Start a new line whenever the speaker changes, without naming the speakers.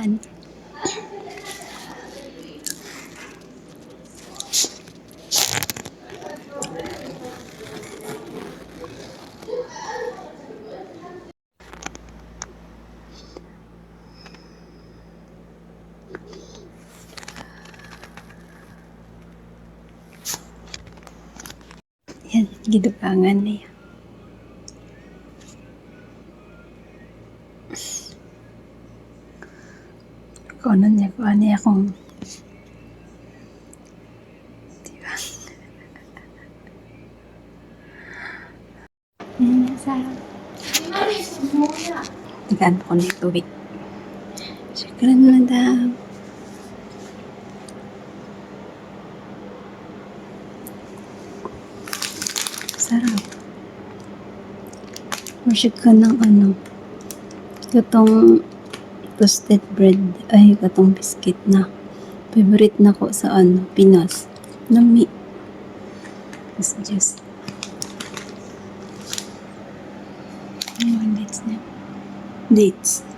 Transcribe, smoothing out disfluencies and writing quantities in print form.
yan. Yan, gidugangan niya. Kung ano niya kung diba? Yan na sa tagaan ko na yung tubig. Syukran, madam. Sarap. Worship ka ng ano, katong toasted bread, ay katong biscuit na. Favorite na ko sa ano, Pinas. Nami. It's just dates na. Dates.